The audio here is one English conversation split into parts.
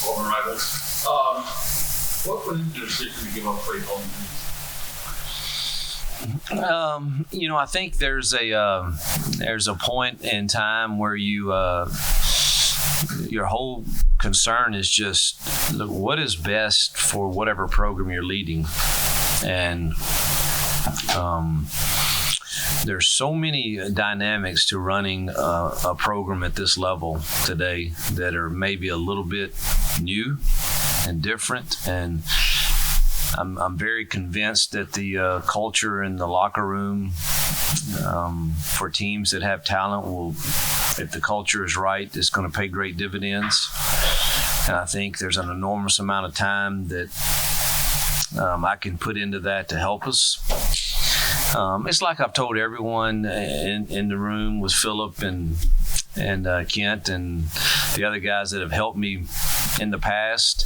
Auburn rivals. What went into the decision to give up play calling? I think there's a point in time where your whole concern is just, look, what is best for whatever program you're leading. And there's so many dynamics to running a program at this level today that are maybe a little bit new and different. And I'm very convinced that the culture in the locker room for teams that have talent will, if the culture is right, it's going to pay great dividends. And I think there's an enormous amount of time that I can put into that to help us. It's like I've told everyone in the room with Phillip and Kent and the other guys that have helped me in the past.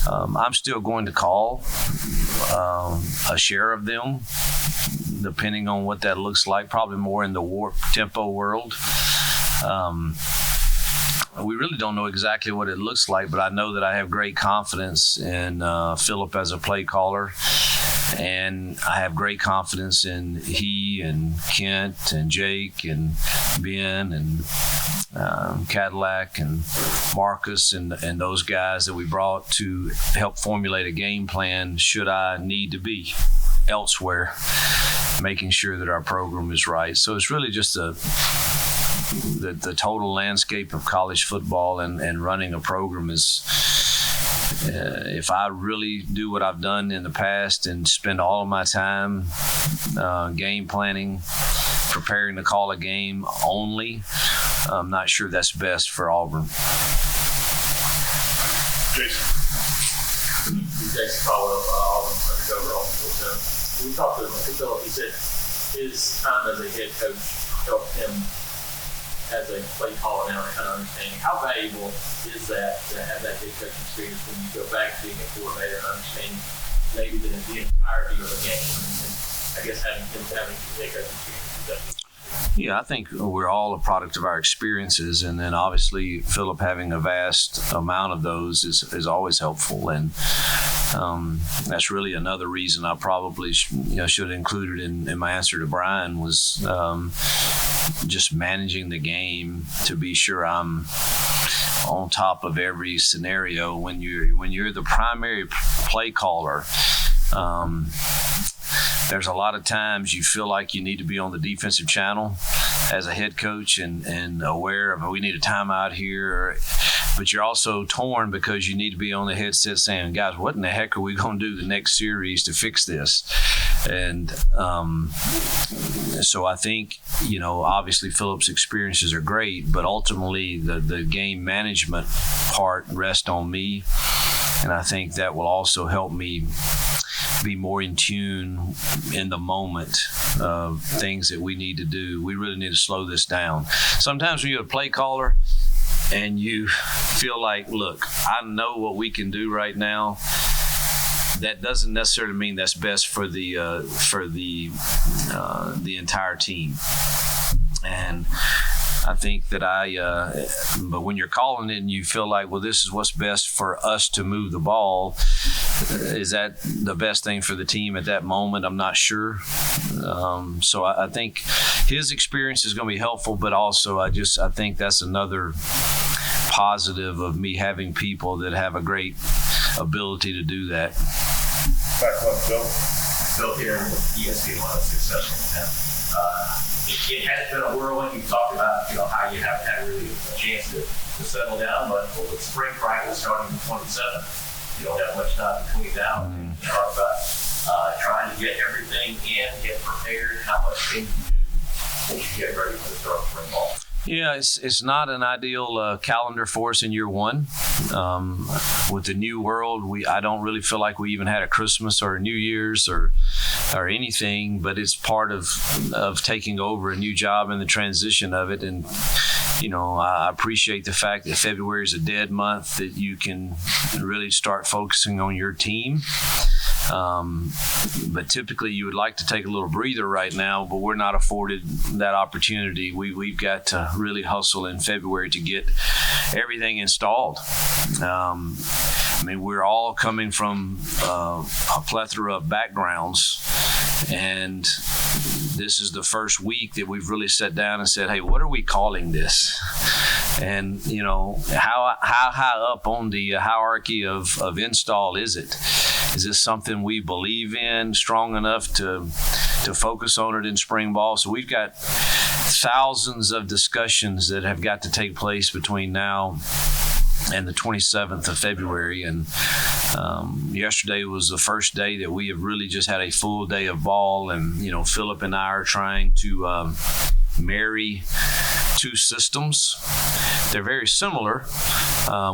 I'm still going to call a share of them, depending on what that looks like, probably more in the warp tempo world. We really don't know exactly what it looks like, but I know that I have great confidence in Phillip as a play caller. And I have great confidence in he and Kent and Jake and Ben and Cadillac and Marcus and those guys that we brought to help formulate a game plan should I need to be elsewhere, making sure that our program is right. So it's really just the total landscape of college football and running a program is, if I really do what I've done in the past and spend all of my time game planning, preparing to call a game only, I'm not sure that's best for Auburn. Jason. You guys followed up Auburn undercover also. We talked to Phillip. He said his time as a head coach helped him as a play caller now and kind of understanding. How valuable is that to have that head coach experience when you go back to being a coordinator and understanding maybe the entirety of the game? And I guess having head coach experience. Yeah, I think we're all a product of our experiences, and then obviously Phillip having a vast amount of those is always helpful, and that's really another reason I probably should have included in my answer to Brian was just managing the game to be sure I'm on top of every scenario. When you're the primary play caller, there's a lot of times you feel like you need to be on the defensive channel as a head coach and aware of, we need a timeout here, but you're also torn because you need to be on the headset saying, guys, what in the heck are we going to do the next series to fix this? And so I think, obviously Phillip's experiences are great, but ultimately the game management part rests on me. And I think that will also help me be more in tune in the moment of things that we need to do. We really need to slow this down. Sometimes when you're a play caller and you feel like, look, I know what we can do right now, that doesn't necessarily mean that's best for the entire team. And I think that but when you're calling it and you feel like, well, this is what's best for us to move the ball, is that the best thing for the team at that moment? I'm not sure. So I think his experience is going to be helpful, but also I think that's another positive of me having people that have a great ability to do that. Back up, Bill. Bill here with ESPN, one of the successful with It has been a whirlwind. You talked about how you haven't had really a chance to settle down, but with spring practice starting the 27th, you don't have much time between now. And you talk about trying to get everything in, get prepared. How much can you do once you get ready for the start of spring ball? Yeah, it's not an ideal calendar for us in year one. With the new world, I don't really feel like we even had a Christmas or a New Year's or anything, but it's part of taking over a new job and the transition of it. And I appreciate the fact that February is a dead month, that you can really start focusing on your team. But typically you would like to take a little breather right now, but we're not afforded that opportunity. We've got to really hustle in February to get everything installed. We're all coming from a plethora of backgrounds, and this is the first week that we've really sat down and said, hey, what are we calling this? And, how high up on the hierarchy of install is it? Is this something we believe in strong enough to focus on it in spring ball? So we've got thousands of discussions that have got to take place between now and the 27th of February. And yesterday was the first day that we have really just had a full day of ball. And, Philip and I are trying to marry two systems. They're very similar.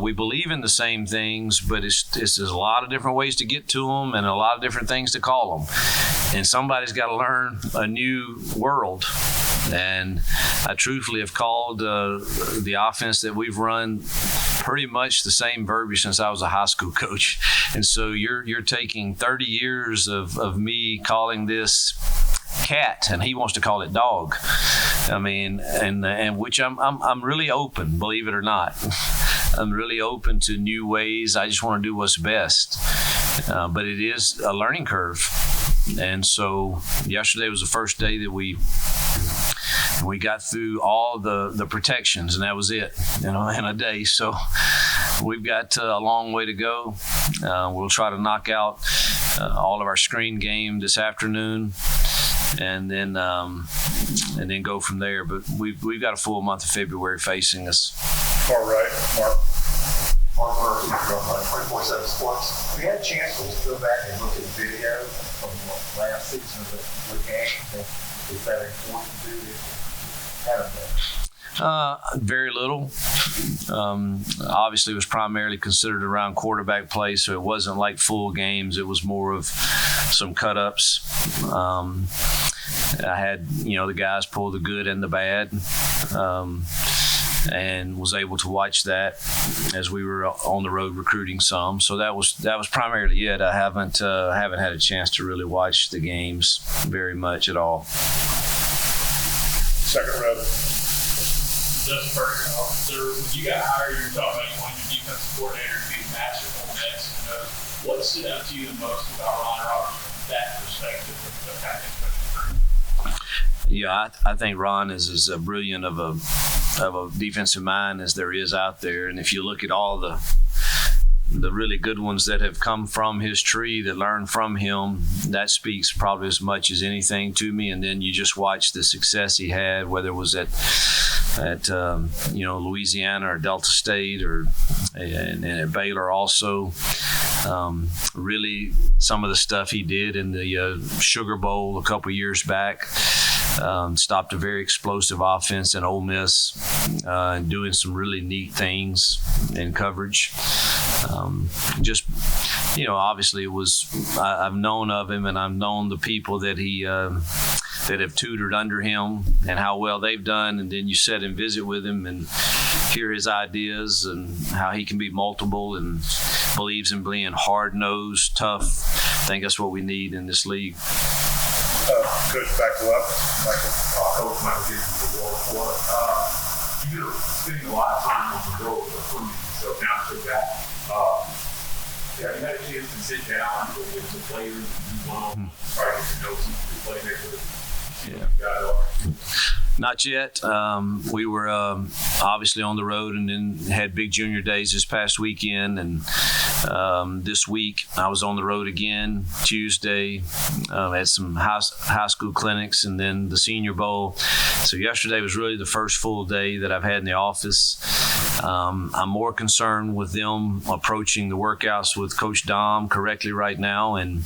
We believe in the same things, but there's a lot of different ways to get to them and a lot of different things to call them. And somebody's got to learn a new world. And I truthfully have called the offense that we've run pretty much the same verbiage since I was a high school coach. And so you're taking 30 years of me calling this cat, and he wants to call it dog. And which I'm really open, believe it or not. I'm really open to new ways. I just want to do what's best. But it is a learning curve. And so yesterday was the first day that we got through all the protections, and that was it, in a day. So we've got a long way to go. We'll try to knock out all of our screen game this afternoon, and then go from there. But we've got a full month of February facing us. Far right, Mark. Mark Murphy from 24/7 Sports. We had a chance to go back and look at the video from last season of the game. Is that important to do? Very little. Obviously, it was primarily considered around quarterback play, so it wasn't like full games. It was more of some cut-ups. I had, the guys pull the good and the bad, and was able to watch that as we were on the road recruiting some. So that was primarily it. I haven't had a chance to really watch the games very much at all. Second row. Just first officer, when you got hired, you were talking about you wanted your defensive coordinator to be the master of next. What stood out to you the most about Ron Roberts from that perspective of kind of recruiting? Yeah, I think Ron is as brilliant of a defensive mind as there is out there. And if you look at all the really good ones that have come from his tree that learned from him, that speaks probably as much as anything to me. And then you just watch the success he had, whether it was at Louisiana or Delta State and at Baylor also. Really, some of the stuff he did in the Sugar Bowl a couple years back. Stopped a very explosive offense in Ole Miss, doing some really neat things in coverage. Obviously it was, I've known of him, and I've known the people that he that have tutored under him and how well they've done. And then you sit and visit with him and hear his ideas and how he can be multiple and believes in being hard-nosed, tough. I think that's what we need in this league. Coach back left, Michael. Coach Michael Gibson for War Report. You've been spending a lot of time on the road recruiting, so now to that, have you had a chance to sit down with the players and try to get to know some of the playmakers? Not yet. We were obviously on the road and then had big junior days this past weekend. And this week I was on the road again Tuesday, had some high school clinics and then the Senior Bowl. So yesterday was really the first full day that I've had in the office. I'm more concerned with them approaching the workouts with Coach Dom correctly right now. And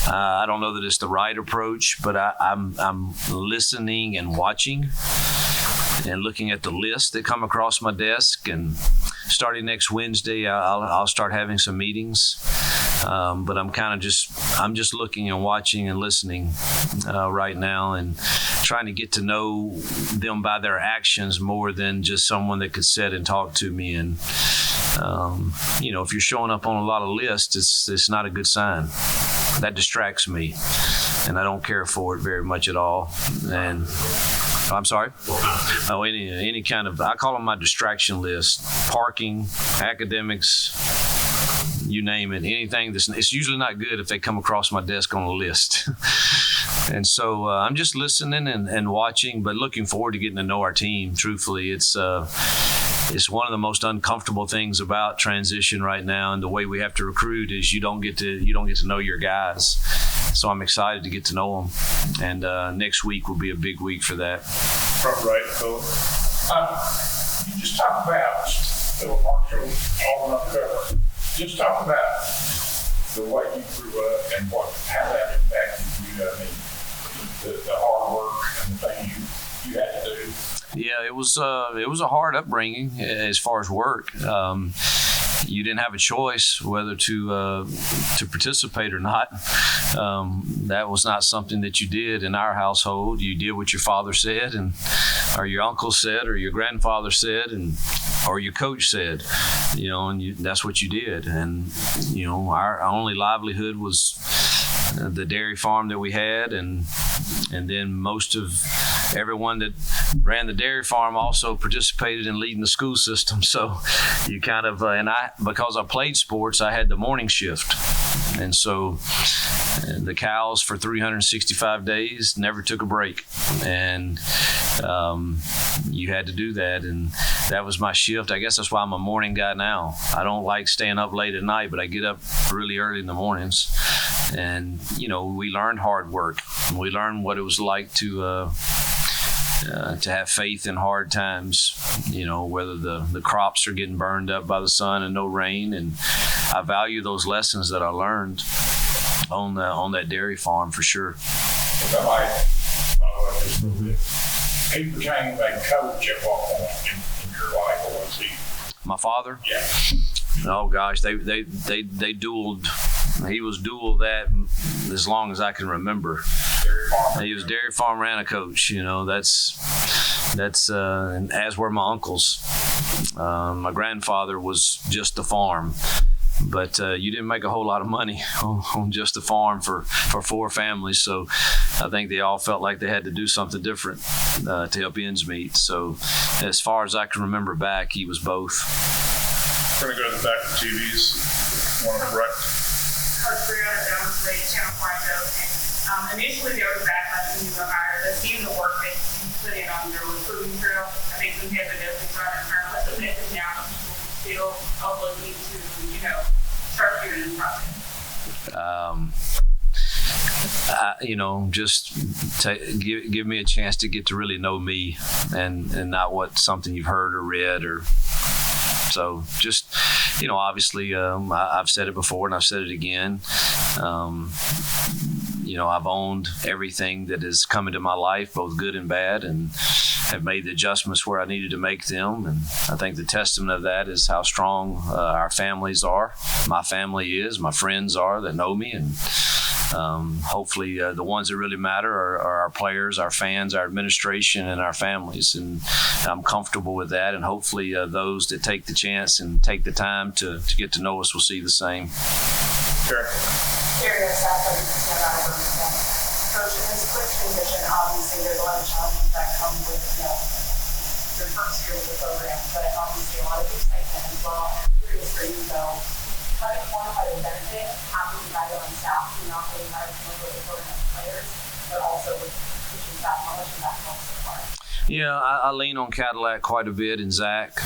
I don't know that it's the right approach, but I'm listening and watching and looking at the list that come across my desk. And starting next Wednesday, I'll start having some meetings. But I'm just looking and watching and listening right now and trying to get to know them by their actions more than just someone that could sit and talk to me. And if you're showing up on a lot of lists, it's not a good sign. that distracts me, and I don't care for it very much at all. And I'm sorry? Oh, any kind of, I call them my distraction list. Parking, academics, you name it, anything it's usually not good if they come across my desk on a list. And so I'm just listening and watching, but looking forward to getting to know our team. Truthfully, it's one of the most uncomfortable things about transition right now, and the way we have to recruit is you don't get to know your guys. So I'm excited to get to know them, and next week will be a big week for that. Front right, Philip. You just talk about Philip Marshall, Auburn Uncovered. Just talk about the way you grew up and how that impacted you. I mean, the hard work and the things you had to do. Yeah, it was a hard upbringing as far as work. You didn't have a choice whether to participate or not. That was not something that you did in our household. You did what your father said, or your uncle said, or your grandfather said, or your coach said. And that's what you did. And our only livelihood was the dairy farm that we had, and then most of everyone that ran the dairy farm also participated in leading the school system. So you kind of, because I played sports, I had the morning shift. And so the cows for 365 days never took a break. And you had to do that. And that was my shift. I guess that's why I'm a morning guy now. I don't like staying up late at night, but I get up really early in the mornings. And, we learned hard work. We learned what it was like to have faith in hard times, whether the crops are getting burned up by the sun and no rain. And I value those lessons that I learned on that dairy farm for sure. If I might follow up just a little bit. He became a coach at what point in your life, or was he? My father? Yeah. Oh gosh, they dueled. He was dual that as long as I can remember. He was dairy farmer and a coach. That's and as were my uncles. My grandfather was just the farm, but you didn't make a whole lot of money on just the farm for 4 families. So I think they all felt like they had to do something different to help ends meet. So as far as I can remember back, he was both. We're going to go to the back of the TVs. One on the right. Coach Brianna Jones, Lady Channel 5, and initially there was backlash when you were hired, but seeing the work that you put in on your recruiting trail, I think we have the definitely trying to turn. What's the message now that people still looking to, start hearing this process? Give me a chance to get to really know me, and not what something you've heard or read or. So just, obviously, I've said it before and I've said it again. I've owned everything that has come into my life, both good and bad, and have made the adjustments where I needed to make them. And I think the testament of that is how strong our families are. My family is, my friends are that know me, and hopefully the ones that really matter are our players, our fans, our administration, and our families. And I'm comfortable with that, and hopefully those that take the chance and take the time to get to know us will see the same. Sure. Coach, in this quick transition, obviously there's a lot of challenges that come with your first year with the program, but obviously a lot of excitement as well. And I'm curious for you, though, how to quantify the benefit having you guys on staff, not only hiring some of the program players, but also with teaching that knowledge and that help so far? Yeah, I lean on Cadillac quite a bit, and Zach.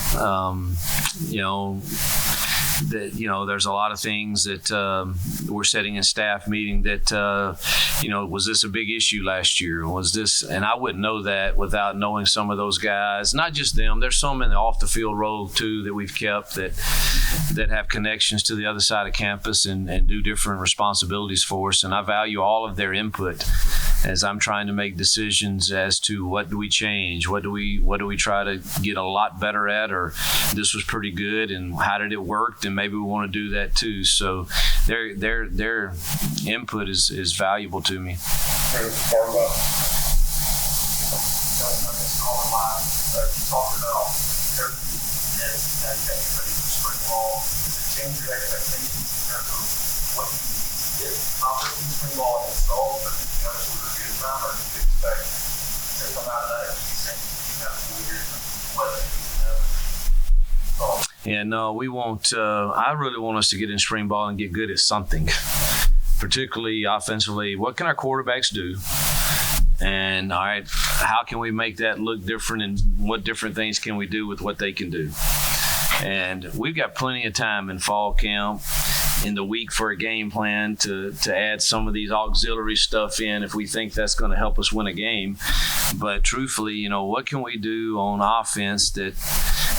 There's a lot of things that we're setting in staff meeting that, was this a big issue last year? Was this, and I wouldn't know that without knowing some of those guys, not just them. There's some in the off the field role too that we've kept that have connections to the other side of campus and do different responsibilities for us. And I value all of their input as I'm trying to make decisions as to what do we change, what do we try to get a lot better at, or this was pretty good and how did it work, and maybe we want to do that too. So their input is valuable to me. Far left. You talked about coaching and ready for spring ball. Does it change your expectations in terms of what you need to get operating spring ball installed, but this will be a time, or do you expect to come out of that decent, what Yeah, no, we won't. I really want us to get in spring ball and get good at something, particularly offensively. What can our quarterbacks do? And all right, how can we make that look different, and what different things can we do with what they can do? And we've got plenty of time in fall camp, in the week, for a game plan to add some of these auxiliary stuff in if we think that's going to help us win a game. But truthfully, what can we do on offense that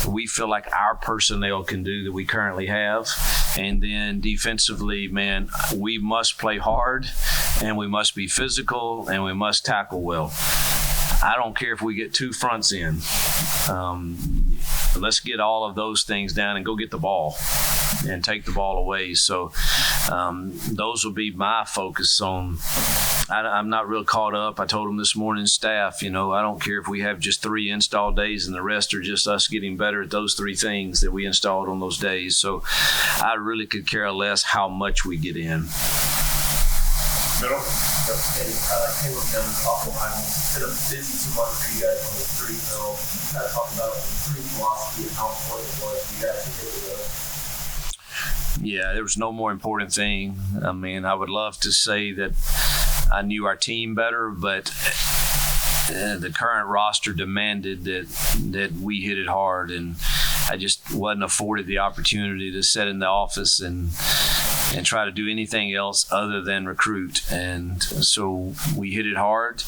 we feel like our personnel can do that we currently have? And then defensively, man, we must play hard, and we must be physical, and we must tackle well. I don't care if we get 2 fronts in. Let's get all of those things down and go get the ball and take the ball away. So those will be my focus on. I'm not real caught up. I told them this morning, staff, I don't care if we have just 3 install days and the rest are just us getting better at those 3 things that we installed on those days. So I really could care less how much we get in. Middle? Caleb Jones, Auburn, it's been a busy 2 months for you guys on the thru. So kind of talk about the thru philosophy and how important it was for you guys to get to those. Yeah, there was no more important thing. I mean, I would love to say that I knew our team better, but the current roster demanded that we hit it hard, and I just wasn't afforded the opportunity to sit in the office and try to do anything else other than recruit. And so we hit it hard.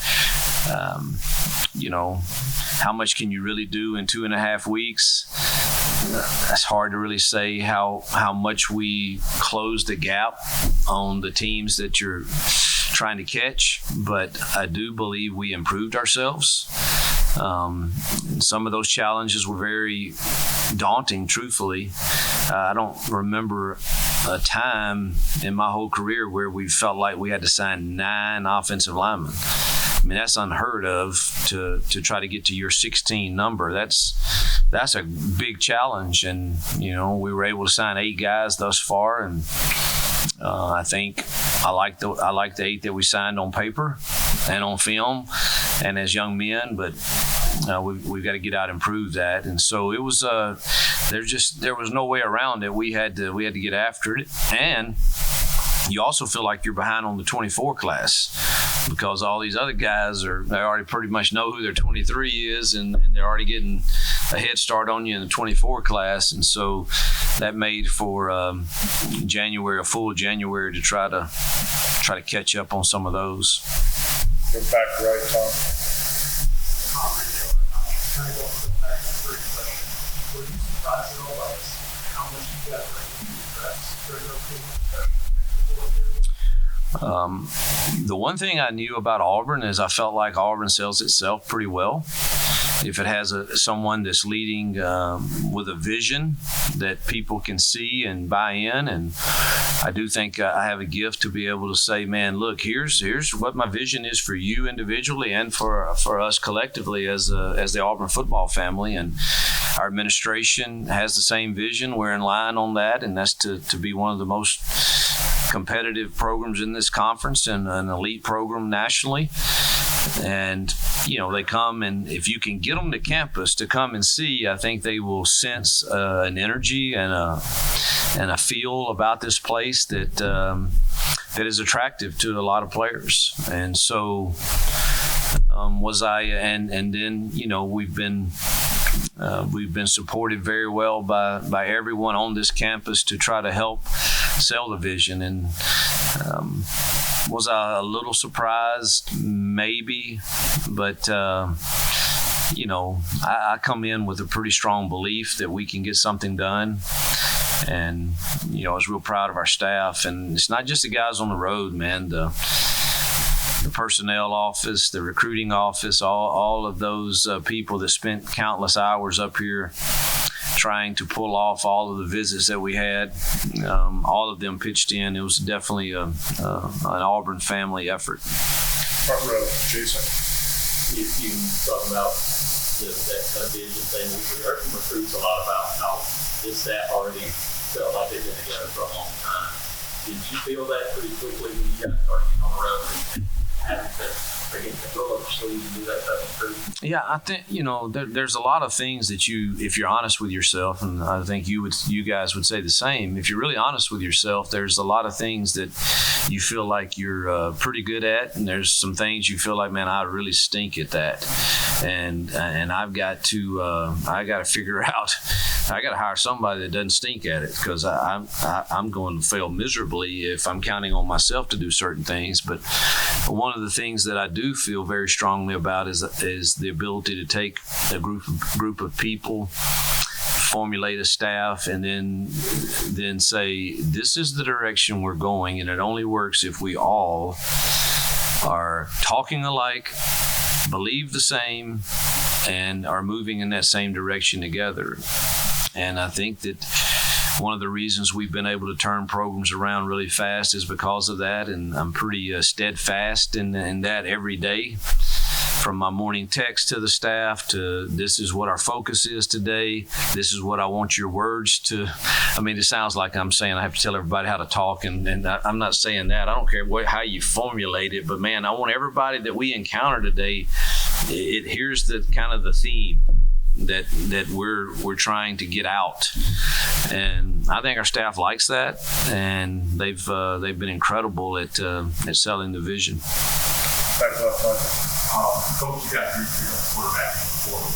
How much can you really do in 2.5 weeks? It's hard to really say how much we closed the gap on the teams that you're trying to catch, but I do believe we improved ourselves. Some of those challenges were very daunting, truthfully. I don't remember a time in my whole career where we felt like we had to sign 9 offensive linemen. I mean, that's unheard of to try to get to your 16 number. That's a big challenge, and we were able to sign 8 guys thus far, and I think I like the 8 that we signed on paper and on film and as young men, but we've got to get out and prove that. And so it was there was no way around it. We had to get after it. And you also feel like you're behind on the 24 class because all these other guys they already pretty much know who their 23 is, and they're already getting a head start on you in the 24 class. And so that made for a full January to try to catch up on some of those. Go back right, Tom. Were you surprised at all by how much you got during those 2 months? The one thing I knew about Auburn is I felt like Auburn sells itself pretty well. If it has someone that's leading with a vision that people can see and buy in, and I do think I have a gift to be able to say, man, look, here's what my vision is for you individually and for us collectively as the Auburn football family. And our administration has the same vision. We're in line on that, and that's to be one of the most competitive programs in this conference and an elite program nationally. And they come, and if you can get them to campus to come and see, I think they will sense an energy and a feel about this place that is attractive to a lot of players. And so and then we've been supported very well by everyone on this campus to try to help sell the vision. And was I a little surprised? Maybe, but I come in with a pretty strong belief that we can get something done. And I was real proud of our staff, and it's not just the guys on the road, man. The personnel office, the recruiting office, all of those people that spent countless hours up here trying to pull off all of the visits that we had. All of them pitched in. It was definitely an Auburn family effort. Front row, Jason. You talk about that kind of vision thing. We heard from recruits a lot about how this staff already felt like they've been together for a long time. Did you feel that pretty quickly when you got started getting on the road and having to roll up your sleeves and do that type of recruiting? Yeah, I think, there's a lot of things that if you're honest with yourself, and I think you guys would say the same. If you're really honest with yourself, there's a lot of things that you feel like you're pretty good at, and there's some things you feel like, man, I really stink at that, and I've got to figure out. I got to hire somebody that doesn't stink at it, because I'm going to fail miserably if I'm counting on myself to do certain things. But one of the things that I do feel very strongly about is the ability to take a group of people, formulate a staff, and then say, this is the direction we're going, and it only works if we all are talking alike, believe the same, and are moving in that same direction together. And I think that one of the reasons we've been able to turn programs around really fast is because of that, and I'm pretty steadfast in that every day. From my morning text to the staff to, this is what our focus is today. This is what I want your words to. I mean, it sounds like I'm saying I have to tell everybody how to talk, and I'm not saying that. I don't care how you formulate it, but man, I want everybody that we encounter today, here's the kind of the theme that we're trying to get out, and I think our staff likes that, and they've been incredible at selling the vision. Coach, you got three quarterback in the portal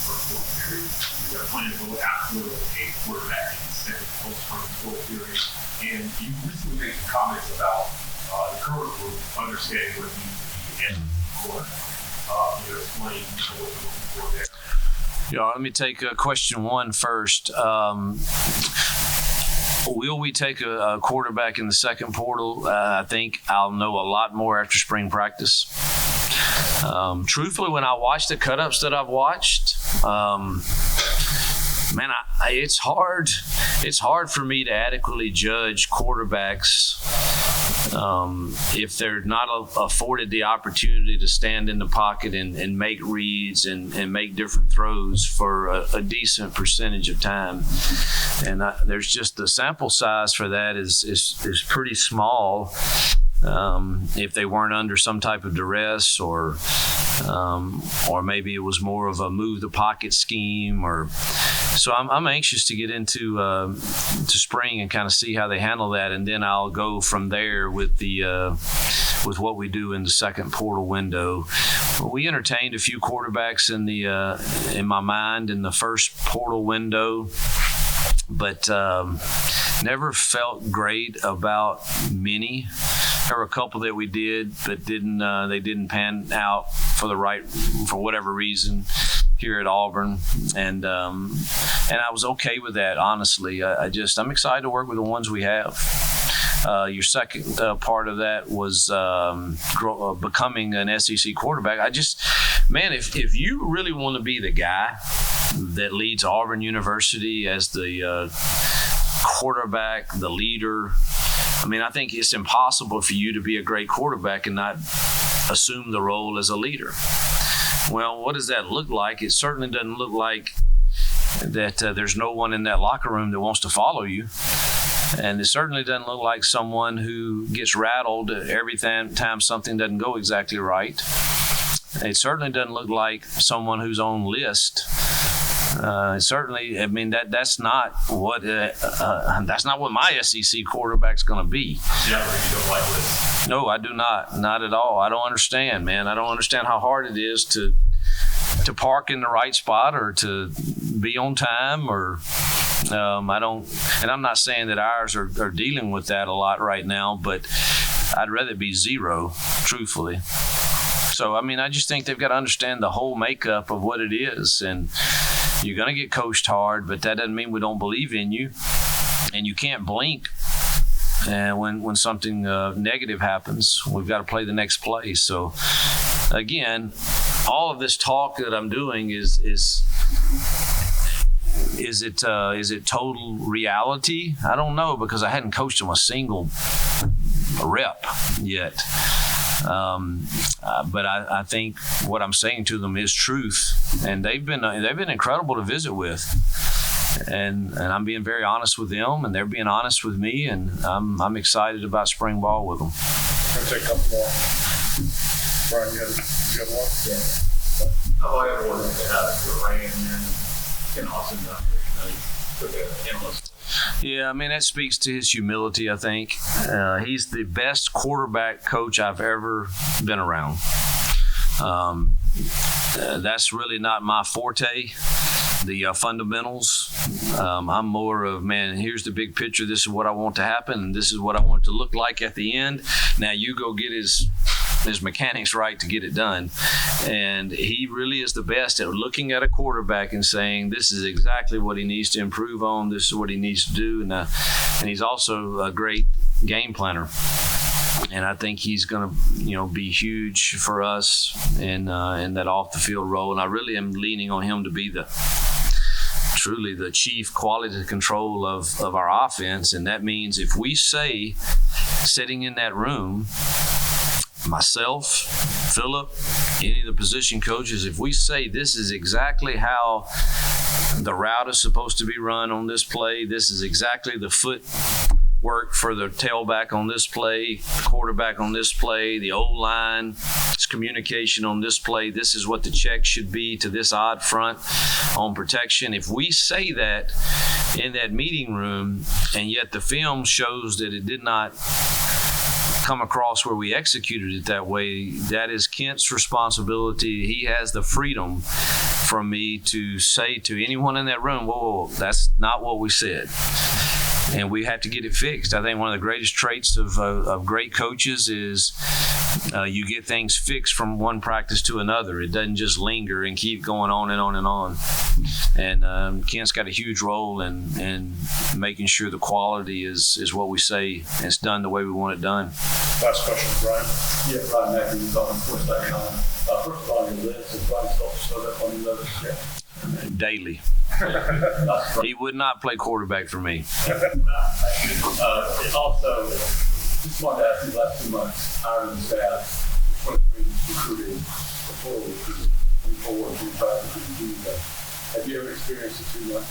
for the fourth period. You got plenty to go after a quarterback in the second post-fourth period. And you recently made some comments about the current group understanding what it needs to be in the court. Explain what you're looking for there. Yeah, let me take question one first. Will we take a quarterback in the second portal? I think I'll know a lot more after spring practice. Truthfully, when I watch the cut-ups that I've watched, man, it's hard. It's hard for me to adequately judge quarterbacks if they're not afforded the opportunity to stand in the pocket and make reads and make different throws for a decent percentage of time. And there's just the sample size for that is pretty small. If they weren't under some type of duress, or maybe it was more of a move the pocket scheme, so I'm anxious to get into to spring and kind of see how they handle that, and then I'll go from there with what we do in the second portal window. We entertained a few quarterbacks in my mind in the first portal window, but never felt great about many. There were a couple that we did, but they didn't pan out for whatever reason here at Auburn, and I was okay with that, honestly. I'm excited to work with the ones we have. Your second part of that was becoming an SEC quarterback. If you really want to be the guy that leads Auburn University as the quarterback, the leader, I think it's impossible for you to be a great quarterback and not assume the role as a leader. Well, what does that look like? It certainly doesn't look like that there's no one in that locker room that wants to follow you. And it certainly doesn't look like someone who gets rattled every time something doesn't go exactly right. It certainly doesn't look like someone who's on list. Certainly, that's not what my SEC quarterback's going to be. Yeah, you don't like this. No, I do not at all. I don't understand, man. I don't understand how hard it is to park in the right spot or to be on time, or I don't. And I'm not saying that ours are dealing with that a lot right now, but I'd rather it be zero, truthfully. So, I just think they've got to understand the whole makeup of what it is. And you're going to get coached hard, but that doesn't mean we don't believe in you. And you can't blink when something negative happens. We've got to play the next play. So, again, all of this talk that I'm doing is it total reality? I don't know, because I hadn't coached them a single rep yet. But I think what I'm saying to them is truth, and they've been incredible to visit with. and I'm being very honest with them, and they're being honest with me, and I'm excited about spring ball with them. I'm going to take a couple more. Brian, you have one? Yeah. Oh, everyone that ran and Austin down here. Took an endless. Yeah, I mean, that speaks to his humility, I think. He's the best quarterback coach I've ever been around. That's really not my forte, the fundamentals. I'm more of, man, here's the big picture. This is what I want to happen, and this is what I want it to look like at the end. Now you go get his mechanics right to get it done. And he really is the best at looking at a quarterback and saying, this is exactly what he needs to improve on. This is what he needs to do. And he's also a great game planner. And I think he's going to, be huge for us in that off the field role. And I really am leaning on him to be truly the chief quality control of our offense. And that means if we say, sitting in that room, myself, Phillip, any of the position coaches, if we say this is exactly how the route is supposed to be run on this play, this is exactly the footwork for the tailback on this play, the quarterback on this play, the O-line, it's communication on this play, this is what the check should be to this odd front on protection. If we say that in that meeting room, and yet the film shows that it did not come across where we executed it that way, that is Kent's responsibility. He has the freedom from me to say to anyone in that room, whoa, that's not what we said. And we have to get it fixed. I think one of the greatest traits of great coaches is you get things fixed from one practice to another. It doesn't just linger and keep going on and on and on. And Kent's got a huge role in making sure the quality is what we say and it's done the way we want it done. Last question, Brian. Yeah, Brian Mackey, with Auburn.com. First of all, your list is Brian showed up on your list. Yeah. Daily. He would not play quarterback for me. Also, just wanted to ask these last 2 months, hiring the staff, 23 recruiting, 4 recruiting, 24 and 25 recruiting. Have you ever experienced a 2 month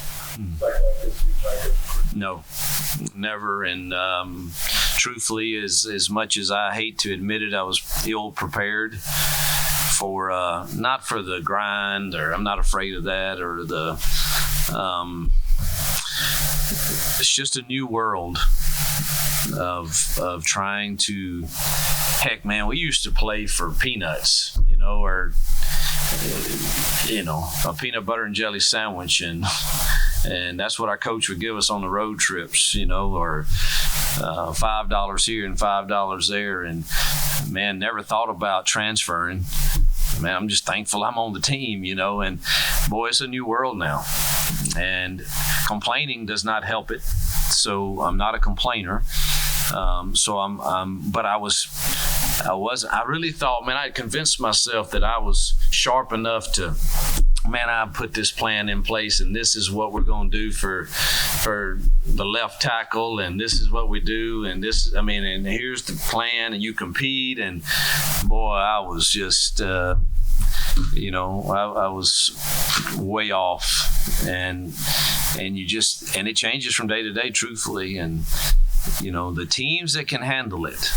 cycle like this in your childhood? No, never. And truthfully, as much as I hate to admit it, I was ill prepared for not for the grind, or I'm not afraid of that, or it's just a new world of trying to, heck man, we used to play for peanuts, or a peanut butter and jelly sandwich, and that's what our coach would give us on the road trips, or $5 here and $5 there, and man, never thought about transferring. Man, I'm just thankful I'm on the team, and boy, it's a new world now, and complaining does not help it. So I'm not a complainer. But I really thought, man, I convinced myself that I was sharp enough to, man, I put this plan in place, and this is what we're going to do for the left tackle, and this is what we do, and and here's the plan, and you compete, and boy, I was just, I was way off, and it changes from day to day, truthfully, and the teams that can handle it,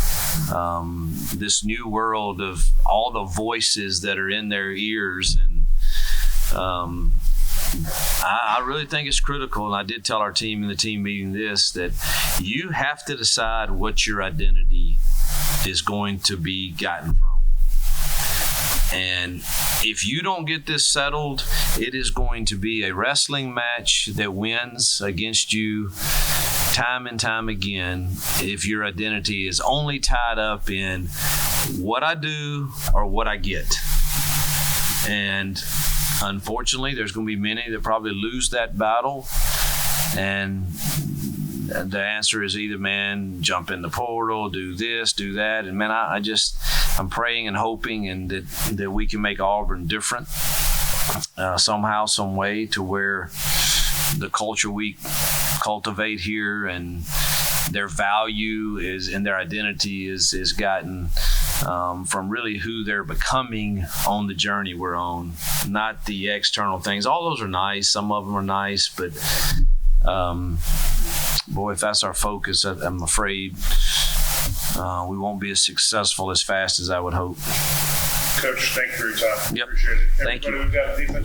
this new world of all the voices that are in their ears, and I really think it's critical, and I did tell our team in the team meeting that you have to decide what your identity is going to be gotten from. And if you don't get this settled, it is going to be a wrestling match that wins against you time and time again if your identity is only tied up in what I do or what I get. And unfortunately, there's going to be many that probably lose that battle. And the answer is either, man, jump in the portal, do this, do that. And man, I'm praying and hoping and that we can make Auburn different somehow, some way, to where the culture we cultivate here and their value is, and their identity is gotten from really who they're becoming on the journey we're on, not the external things. All those are nice. Some of them are nice, but boy, if that's our focus, I'm afraid we won't be as successful as fast as I would hope. Coach, thank you for your time. Yep. Appreciate it. Thank you. Everybody, we've got a defense